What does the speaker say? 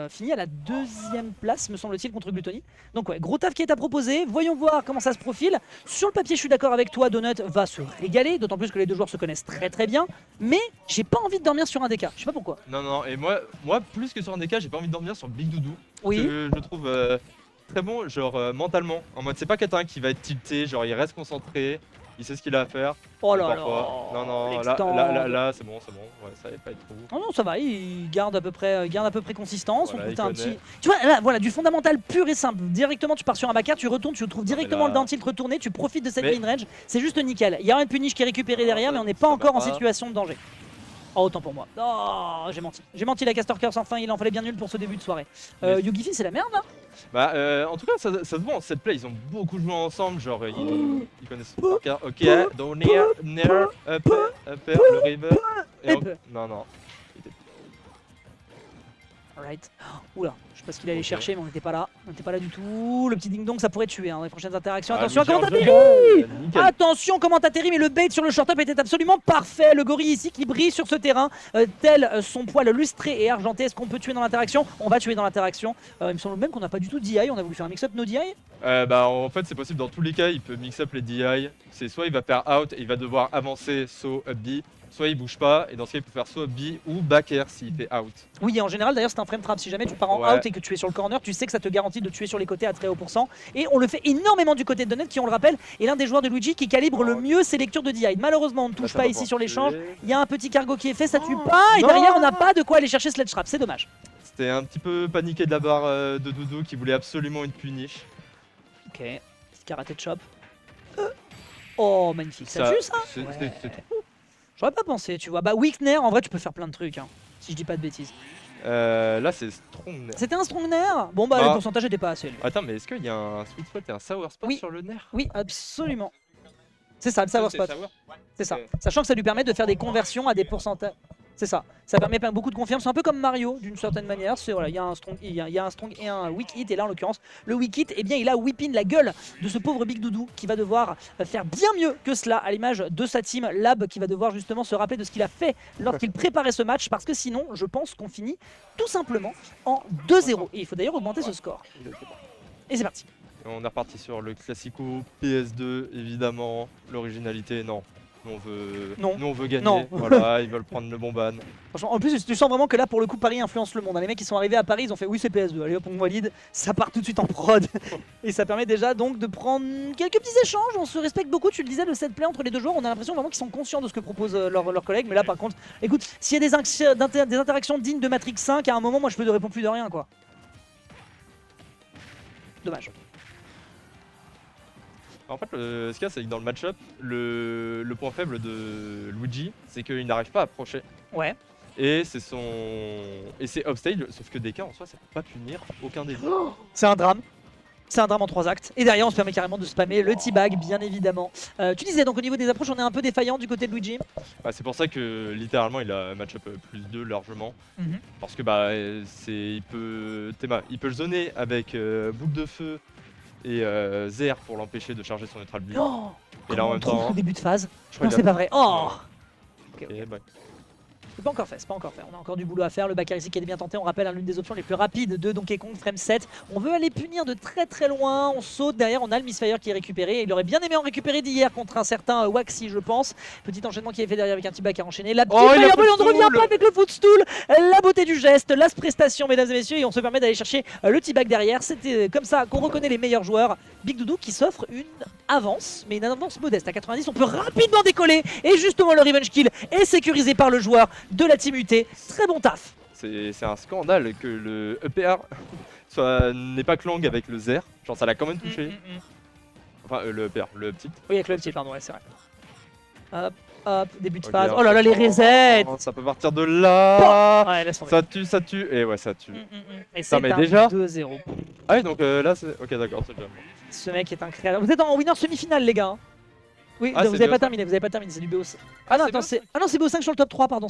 fini à la 2e place, me semble-t-il, contre Gluttony. Donc ouais, gros taf qui est à proposer. Voyons voir comment ça se profile. Sur le papier, je suis d'accord avec toi, Donut va se régaler, d'autant plus que les deux joueurs se connaissent très très bien. Mais j'ai pas envie de dormir sur un DK, je sais pas pourquoi. Non, non, et moi plus que sur un DK, j'ai pas envie de dormir sur Big Doudou. Oui. Que je trouve très bon, genre mentalement. En mode, c'est pas quelqu'un qui va être tilté, genre il reste concentré, il sait ce qu'il a à faire. Oh là là. Parfois. Non, non, là, c'est bon, ouais, ça va pas être trop. Non, non, ça va, il garde à peu près consistance. Voilà, on trouve un petit. Tu vois, là, voilà, du fondamental pur et simple. Directement, tu pars sur un backer, tu retournes, tu trouves directement le down tilt retourné, tu profites de cette main range. C'est juste nickel. Il y a un punish qui est récupéré derrière, mais on n'est pas encore en situation de danger. Oh, autant pour moi. Oh, j'ai menti. J'ai menti, la Caster Curse, enfin, il en fallait bien nul pour ce début de soirée. Yugifin, c'est la merde, là. Bah, en tout cas, ça se voit en cette play, ils ont beaucoup joué ensemble, genre ils connaissent par cœur. Ok, down near, upper, le river. Non, non. Alright. Oula, je sais pas ce qu'il allait chercher, mais on n'était pas là. On n'était pas là du tout. Le petit ding-dong, ça pourrait tuer dans les prochaines interactions. Attention, comment t'atterris! Attention, comment t'atterris! Mais le bait sur le short-up était absolument parfait. Le gorille ici qui brille sur ce terrain, tel son poil lustré et argenté. Est-ce qu'on peut tuer dans l'interaction? On va tuer dans l'interaction. Il me semble même qu'on n'a pas du tout DI. On a voulu faire un mix-up no DI. Bah, en fait, c'est possible dans tous les cas. Il peut mix-up les DI. C'est soit il va faire out et il va devoir avancer, so up B. Soit il bouge pas, et dans ce cas il peut faire soit B ou back air s'il fait out. Oui, et en général d'ailleurs c'est un frame trap. Si jamais tu pars en out et que tu es sur le corner, tu sais que ça te garantit de tuer sur les côtés à très haut pourcent. Et on le fait énormément du côté de Donut qui, on le rappelle, est l'un des joueurs de Luigi qui calibre le mieux ses lectures de DI. Malheureusement on ne touche pas ici sur l'échange. Il y a un petit cargo qui est fait, ça tue pas, et derrière on n'a pas de quoi aller chercher Sledge Trap, c'est dommage. C'était un petit peu paniqué de la barre de Doudou qui voulait absolument une punish. Ok, petit karaté de chop. Oh magnifique, ça tue ça. C'est trop. J'aurais pas pensé, tu vois. Bah, Weakner, en vrai, tu peux faire plein de trucs, hein, si je dis pas de bêtises. Là, c'est Strong Nair. C'était un Strong Nair. Bon, bah, le pourcentage était pas assez élevé. Attends, mais est-ce qu'il y a un sweet spot et un sour spot sur le Nair? Oui, absolument. C'est ça, le sour spot. C'est ça. Sachant que ça lui permet de faire des conversions à des pourcentages. C'est ça. Ça permet beaucoup de confiance. C'est un peu comme Mario, d'une certaine manière. C'est voilà, il y a un strong et un weak hit. Et là, en l'occurrence, le weak hit, eh bien, il a whippin la gueule de ce pauvre Big Doudou qui va devoir faire bien mieux que cela, à l'image de sa team Lab, qui va devoir justement se rappeler de ce qu'il a fait lorsqu'il préparait ce match, parce que sinon, je pense qu'on finit tout simplement en 2-0. Et il faut d'ailleurs augmenter ce score. Et c'est parti. On est reparti sur le classico PS2, évidemment. L'originalité, non. Nous on veut gagner. Non. Voilà, ils veulent prendre le bon ban. Franchement, en plus, tu sens vraiment que là, pour le coup, Paris influence le monde. Les mecs qui sont arrivés à Paris, ils ont fait oui, c'est PS2. Allez hop, on valide. Ça part tout de suite en prod. Et ça permet déjà donc de prendre quelques petits échanges. On se respecte beaucoup. Tu le disais, le set play entre les deux joueurs, on a l'impression vraiment qu'ils sont conscients de ce que proposent leurs collègues. Mais là, par contre, écoute, s'il y a des interactions dignes de Matrix 5, à un moment, moi, je peux te répondre plus de rien, quoi. Dommage. En fait, ce qu'il y a, c'est que dans le match-up, le point faible de Luigi, c'est qu'il n'arrive pas à approcher. Ouais. Et c'est offstage, sauf que DK en soi, ça peut pas punir aucun des deux. C'est un drame. C'est un drame en 3 actes. Et derrière, on se permet carrément de spammer le T-Bag, bien évidemment. Tu disais donc au niveau des approches, on est un peu défaillant du côté de Luigi. Bah, c'est pour ça que littéralement, il a un match-up +2 largement. Parce que bah, il peut le zoner avec boucle de feu et Zer pour l'empêcher de charger son neutral blue. Oh, et là en même temps. Au début de phase. Non, c'est pas vrai. Oh. Okay. Bah. C'est pas encore fait, c'est pas encore fait. On a encore du boulot à faire. Le backer ici qui est bien tenté. On rappelle l'une des options les plus rapides de Donkey Kong, frame 7. On veut aller punir de très très loin. On saute. Derrière, on a le Misfire qui est récupéré. Il aurait bien aimé en récupérer d'hier contre un certain Waxy, je pense. Petit enchaînement qui est fait derrière avec un T-Bag à enchaîner. La petite on ne revient pas avec le footstool. La beauté du geste, la prestation, mesdames et messieurs. Et on se permet d'aller chercher le T-Bag derrière. C'était comme ça qu'on reconnaît les meilleurs joueurs. Big Doudou qui s'offre une avance, mais une avance modeste. À 90, on peut rapidement décoller. Et justement, le revenge kill est sécurisé par le joueur de la team UT. Très bon taf. C'est un scandale que le EPR n'est pas clang avec le Zer. Genre ça l'a quand même touché. Enfin le EPR, le petit. Oui, avec le petit, pardon, ouais, c'est vrai. Hop, hop, début de phase. Oh là là, les resets. Ça peut partir de là. Ouais, laisse tomber. Ça tue. Et ouais, ça tue. Et c'est déjà 2-0. Ah oui, donc là c'est... Ok, d'accord, c'est déjà. Ce mec est un créateur. Vous êtes en winner semi-finale, les gars. Oui, vous avez pas terminé, c'est du BO5. Ah non, attends, c'est BO5 sur le top 3, pardon.